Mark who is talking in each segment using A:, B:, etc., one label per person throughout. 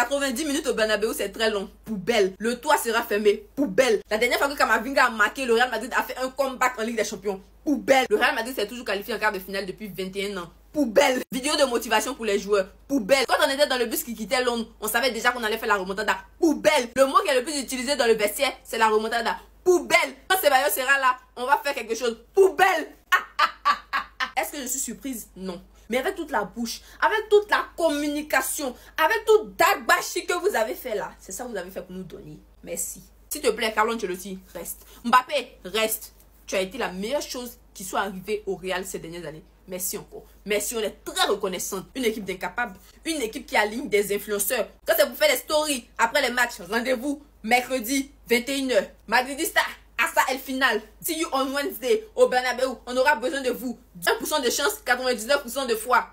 A: 90 minutes au Bernabéu, c'est très long. Poubelle. Le toit sera fermé. Poubelle. La dernière fois que Camavinga a marqué, le Real Madrid a fait un comeback en Ligue des Champions. Poubelle. Le Real Madrid s'est toujours qualifié en quart de finale depuis 21 ans. Poubelle. Vidéo de motivation pour les joueurs. Poubelle. Quand on était dans le bus qui quittait Londres, on savait déjà qu'on allait faire la remontada. Poubelle. Le mot qui est le plus utilisé dans le vestiaire, c'est la remontada. Poubelle. Quand Ceballos sera là, on va faire quelque chose. Poubelle. Est-ce que je suis surprise? Non. Mais avec toute la bouche, avec toute la communication, avec tout dagbashi que vous avez fait là, c'est ça que vous avez fait pour nous donner. Merci. S'il te plaît, Carlo Ancelotti, reste. Mbappé, reste. Tu as été la meilleure chose qui soit arrivée au Real ces dernières années. Merci encore. Merci, on est très reconnaissante. Une équipe d'incapables, une équipe qui aligne des influenceurs. Quand c'est pour faire des stories après les matchs, rendez-vous mercredi 21h. Madridista, Asa El Final. See you on Wednesday au Bernabéu. On aura besoin de vous. 1% de chance, 99% de foi.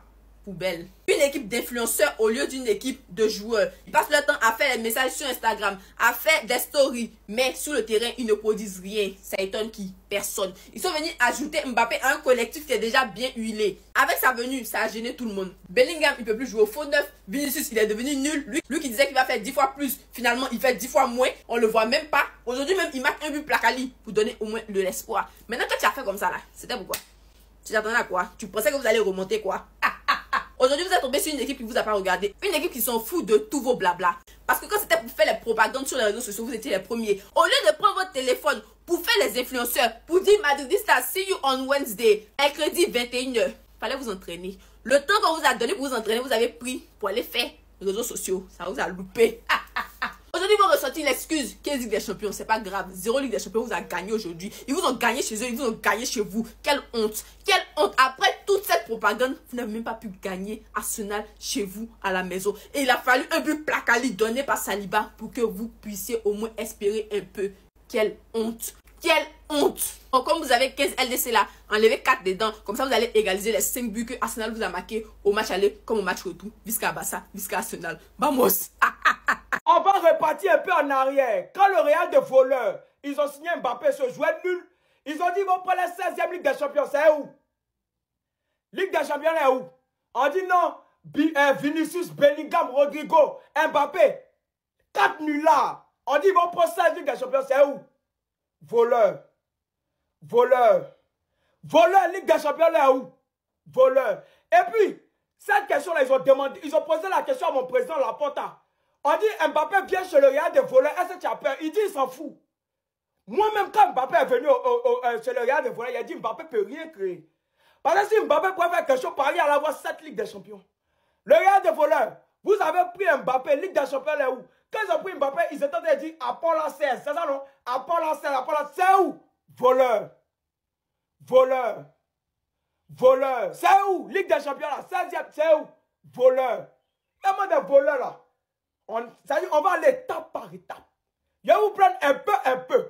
A: Poubelle. Une équipe d'influenceurs au lieu d'une équipe de joueurs. Ils passent leur temps à faire des messages sur Instagram, à faire des stories. Mais sur le terrain, ils ne produisent rien. Ça étonne qui? Personne. Ils sont venus ajouter Mbappé à un collectif qui est déjà bien huilé. Avec sa venue, ça a gêné tout le monde. Bellingham, il peut plus jouer au faux neuf. Vinicius, il est devenu nul. Lui qui disait qu'il va faire 10 fois plus, finalement, il fait 10 fois moins. On le voit même pas. Aujourd'hui même, il marque un but placali pour donner au moins de l'espoir. Maintenant, quand tu as fait comme ça là, c'était pourquoi? Tu t'attendais à quoi? Tu pensais que vous allez remonter quoi? Aujourd'hui, vous êtes tombé sur une équipe qui vous a pas regardé. Une équipe qui s'en fout de tous vos blabla. Parce que quand c'était pour faire les propagandes sur les réseaux sociaux, vous étiez les premiers. Au lieu de prendre votre téléphone pour faire les influenceurs, pour dire Madridista, see you on Wednesday, mercredi 21h, fallait vous entraîner. Le temps qu'on vous a donné pour vous entraîner, vous avez pris pour aller faire les réseaux sociaux. Ça vous a loupé. Aujourd'hui, ils vont ressortir l'excuse. 15 Ligue des Champions, c'est pas grave. 0 Ligue des Champions, vous a gagné aujourd'hui. Ils vous ont gagné chez eux, ils vous ont gagné chez vous. Quelle honte. Quelle honte. Après toute cette propagande, vous n'avez même pas pu gagner Arsenal chez vous à la maison. Et il a fallu un but placali donné par Saliba pour que vous puissiez au moins espérer un peu. Quelle honte. Quelle honte. Donc, comme vous avez 15 LDC là, enlevez 4 dedans. Comme ça, vous allez égaliser les 5 buts que Arsenal vous a marqués au match aller comme au match retour. Visca Barça, Visca Arsenal. Vamos.
B: On va repartir un peu en arrière. Quand le Real de voleurs, ils ont signé Mbappé, ce joueur nul. Ils ont dit ils vont prendre la 16e Ligue des Champions. C'est où? Ligue des Champions est où? On dit non. Vinicius, Bellingham, Rodrigo, Mbappé. 4 nuls là. On dit ils vont prendre 16 Ligue des Champions. C'est où? Voleur. Voleur. Voleur, Ligue des Champions est où? Voleur. Et puis, cette question-là, ils ont posé la question à mon président Laporta. On dit Mbappé vient chez le Real des voleurs. Est-ce que tu as peur? Il dit il s'en fout. Moi-même, quand Mbappé est venu chez le Real des voleurs, il a dit Mbappé ne peut rien créer. Parce que si Mbappé pouvait faire quelque chose, Paris allait avoir 7 Ligues des Champions. Le Real des voleurs, vous avez pris Mbappé, Ligue des Champions, là où? Quand ils ont pris Mbappé, ils étaient en train de dire Apollo 16. C'est ça non? Apollo 16, Apollo 16. C'est où? Voleur. Voleur. Voleur. C'est où? Ligue des Champions là. 16e, c'est où? Voleur. Il y a des voleurs là. On va aller étape par étape. Je vais vous prendre un peu.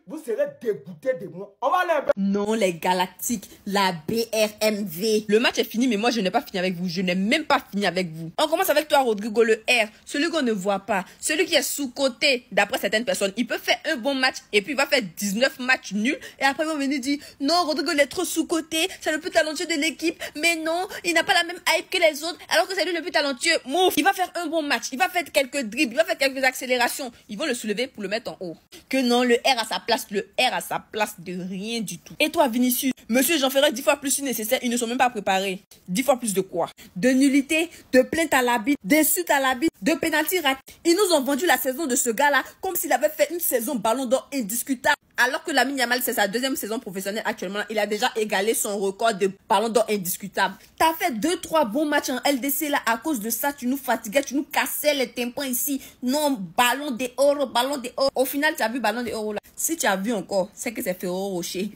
B: Vous serez dégoûté de moi. On va aller un peu.
A: Non, les Galactiques, la BRMV. Le match est fini, mais moi, je n'ai pas fini avec vous. Je n'ai même pas fini avec vous. On commence avec toi, Rodrigo, le R. Celui qu'on ne voit pas. Celui qui est sous-côté, d'après certaines personnes. Il peut faire un bon match, et puis il va faire 19 matchs nuls. Et après, ils vont venir dire, non, Rodrigo, il est trop sous-côté. C'est le plus talentueux de l'équipe. Mais non, il n'a pas la même hype que les autres, alors que c'est lui le plus talentueux. Mouf. Il va faire un bon match. Il va faire quelques dribbles. Il va faire quelques accélérations. Ils vont le soulever pour le mettre en haut. Que non, le R sa place, le R à sa place de rien du tout. Et toi, Vinicius, monsieur, j'en ferai 10 fois plus si nécessaire, ils ne sont même pas préparés. 10 fois plus de quoi? De nullité, de plainte à l'arbitre, d'insultes à l'arbitre, de pénalty raté. Ils nous ont vendu la saison de ce gars-là comme s'il avait fait une saison ballon d'or indiscutable. Alors que Lamine Yamal, c'est sa 2e saison professionnelle actuellement, il a déjà égalé son record de ballon d'or indiscutable. T'as fait 2-3 bons matchs en LDC là, à cause de ça, tu nous fatiguais, tu nous cassais les tympans ici. Non, ballon d'or, ballon d'or. Au final, tu as vu ballon d'or là. Si tu as vu encore, c'est que c'est Ferrero Rocher.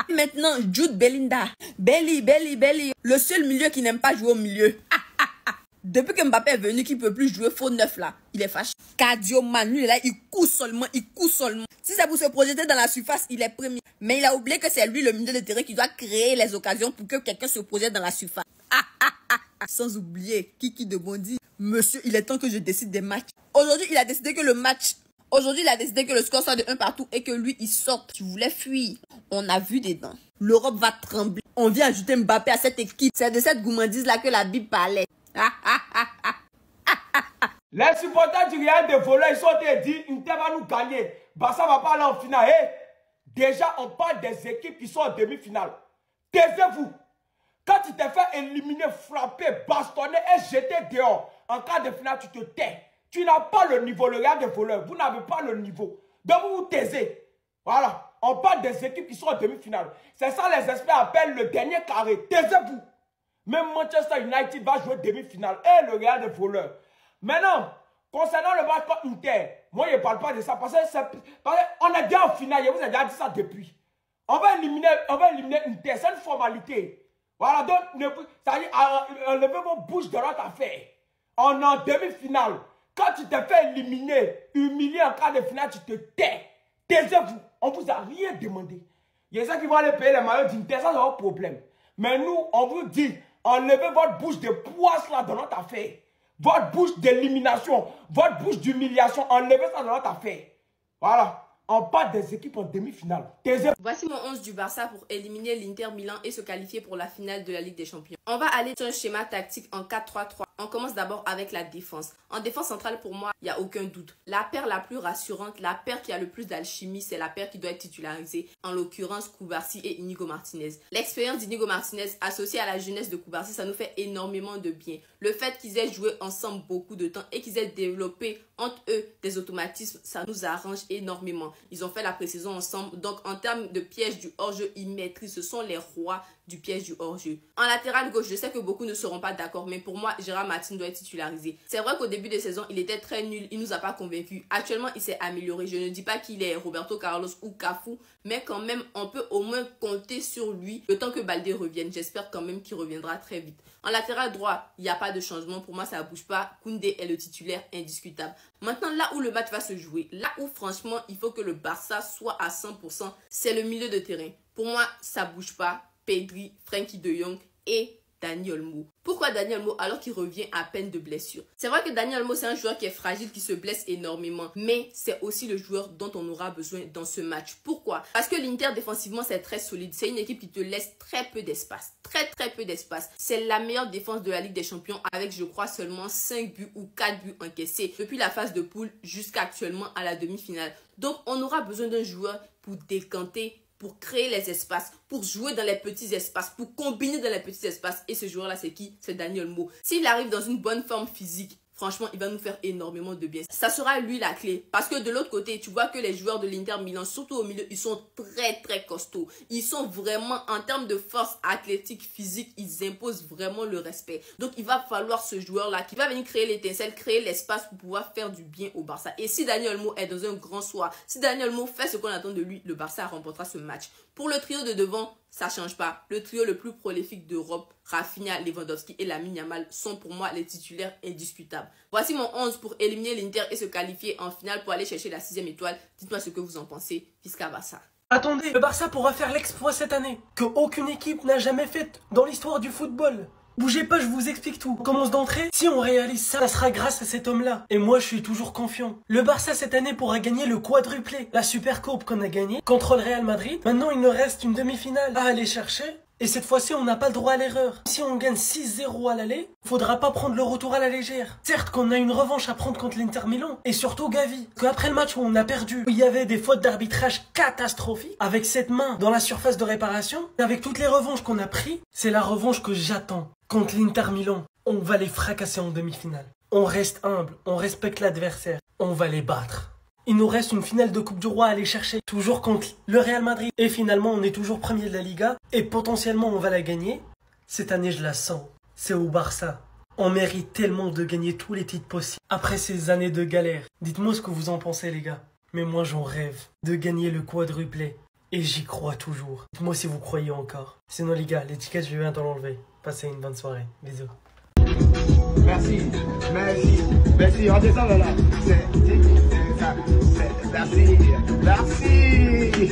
A: Maintenant, Jude Bellinda. Belly. Le seul milieu qui n'aime pas jouer au milieu. Depuis que Mbappé est venu, qu'il ne peut plus jouer faux neuf là, il est fâché. Cardio man, lui là, il court seulement. Si c'est pour se projeter dans la surface, il est premier. Mais il a oublié que c'est lui le milieu de terrain qui doit créer les occasions pour que quelqu'un se projette dans la surface. Sans oublier, Kiki de Bondy. Monsieur, il est temps que je décide des matchs. Aujourd'hui, il a décidé que le score soit de 1 partout et que lui, il sorte. Tu voulais fuir. On a vu des dents. L'Europe va trembler. On vient ajouter Mbappé à cette équipe. C'est de cette gourmandise-là que la Bible parlait.
B: Les supporters du Real de Voleur, ils sont dit, Inter va nous gagner. Barça va pas aller en finale. Hey, déjà, on parle des équipes qui sont en demi-finale. Taisez-vous. Quand tu t'es fait éliminer, frapper, bastonner et jeter dehors, en cas de finale, tu te tais. Tu n'as pas le niveau, le Real de Voleur. Vous n'avez pas le niveau. Donc vous vous taisez. Voilà. On parle des équipes qui sont en demi-finale. C'est ça les experts appellent le dernier carré. Taisez-vous. Même Manchester United va jouer demi-finale. Et le Real de Voleur. Maintenant, concernant le match contre Inter, moi je ne parle pas de ça parce qu'on est déjà en finale, je vous ai déjà dit ça depuis. On va éliminer Inter, c'est une formalité. Voilà, donc, ça dit, enlevez vos bouches de notre affaire. On est en demi-finale. Quand tu t'es fait éliminer, humilier en cas de finale, tu te tais. Taisez-vous, on ne vous a rien demandé. Il y a ceux qui vont aller payer les maillots d'Inter, ça c'est un problème. Mais nous, on vous dit, enlevez votre bouche de poisse là dans notre affaire. Votre bouche d'élimination, votre bouche d'humiliation, enlevez ça dans notre affaire. Voilà. On parle des équipes en demi-finale.
A: Voici mon 11 du Barça pour éliminer l'Inter Milan et se qualifier pour la finale de la Ligue des Champions. On va aller sur un schéma tactique en 4-3-3. On commence d'abord avec la défense. En défense centrale, pour moi, il n'y a aucun doute. La paire la plus rassurante, la paire qui a le plus d'alchimie, c'est la paire qui doit être titularisée. En l'occurrence, Cubarsí et Inigo Martinez. L'expérience d'Inigo Martinez associée à la jeunesse de Cubarsí, ça nous fait énormément de bien. Le fait qu'ils aient joué ensemble beaucoup de temps et qu'ils aient développé entre eux des automatismes, ça nous arrange énormément. Ils ont fait la pré-saison ensemble. Donc, en termes de piège du hors-jeu, ils maîtrisent. Ce sont les rois du piège du hors-jeu. En latéral gauche, je sais que beaucoup ne seront pas d'accord, mais pour moi, Gérard Martin doit être titularisé. C'est vrai qu'au début de saison, il était très nul. Il nous a pas convaincus. Actuellement, il s'est amélioré. Je ne dis pas qu'il est Roberto Carlos ou Cafu, mais quand même, on peut au moins compter sur lui le temps que Baldé revienne. J'espère quand même qu'il reviendra très vite. En latéral droit, il n'y a pas de changement. Pour moi, ça ne bouge pas. Koundé est le titulaire indiscutable. Maintenant, là où le match va se jouer, là où franchement, il faut que le Barça soit à 100%, c'est le milieu de terrain. Pour moi, ça ne bouge pas. Pedri, Frenkie de Jong et Dani Olmo. Pourquoi Dani Olmo alors qu'il revient à peine de blessure? C'est vrai que Dani Olmo, c'est un joueur qui est fragile, qui se blesse énormément. Mais c'est aussi le joueur dont on aura besoin dans ce match. Pourquoi? Parce que l'Inter défensivement, c'est très solide. C'est une équipe qui te laisse très peu d'espace. Très peu d'espace. C'est la meilleure défense de la Ligue des Champions avec, je crois, seulement 5 buts ou 4 buts encaissés depuis la phase de poule jusqu'à actuellement à la demi-finale. Donc, on aura besoin d'un joueur pour décanter, pour créer les espaces, pour jouer dans les petits espaces, pour combiner dans les petits espaces. Et ce joueur-là, c'est qui? C'est Dani Olmo. S'il arrive dans une bonne forme physique, franchement, il va nous faire énormément de bien. Ça sera lui la clé. Parce que de l'autre côté, tu vois que les joueurs de l'Inter Milan, surtout au milieu, ils sont très costauds. Ils sont vraiment, en termes de force athlétique, physique, ils imposent vraiment le respect. Donc, il va falloir ce joueur-là qui va venir créer l'étincelle, créer l'espace pour pouvoir faire du bien au Barça. Et si Dani Olmo est dans un grand soir, si Dani Olmo fait ce qu'on attend de lui, le Barça remportera ce match. Pour le trio de devant, ça ne change pas. Le trio le plus prolifique d'Europe, Rafinha, Lewandowski et Lamine Yamal sont pour moi les titulaires indiscutables. Voici mon 11 pour éliminer l'Inter et se qualifier en finale pour aller chercher la 6e étoile. Dites-moi ce que vous en pensez. Visca Barça.
C: Attendez, le Barça pourra faire l'exploit cette année que aucune équipe n'a jamais fait dans l'histoire du football. Bougez pas, je vous explique tout. On commence d'entrée. Si on réalise ça, ça sera grâce à cet homme-là. Et moi, je suis toujours confiant. Le Barça, cette année, pourra gagner le quadruplé. La Supercoupe qu'on a gagnée contre le Real Madrid. Maintenant, il nous reste une demi-finale à aller chercher. Et cette fois-ci, on n'a pas le droit à l'erreur. Si on gagne 6-0 à l'aller, faudra pas prendre le retour à la légère. Certes qu'on a une revanche à prendre contre l'Inter Milan. Et surtout Gavi. Qu'après le match où on a perdu, il y avait des fautes d'arbitrage catastrophiques. Avec cette main dans la surface de réparation. Avec toutes les revanches qu'on a pris, c'est la revanche que j'attends. Contre l'Inter Milan, on va les fracasser en demi-finale. On reste humble, on respecte l'adversaire. On va les battre. Il nous reste une finale de Coupe du Roi à aller chercher, toujours contre le Real Madrid. Et finalement, on est toujours premier de la Liga. Et potentiellement, on va la gagner. Cette année, je la sens. C'est au Barça. On mérite tellement de gagner tous les titres possibles. Après ces années de galère, dites-moi ce que vous en pensez, les gars. Mais moi, j'en rêve de gagner le quadruplé. Et j'y crois toujours. Dites-moi si vous croyez encore. Sinon, les gars, l'étiquette, je vais bientôt l'enlever. Passez une bonne soirée. Bisous.
D: Merci. Redescends là. Merci.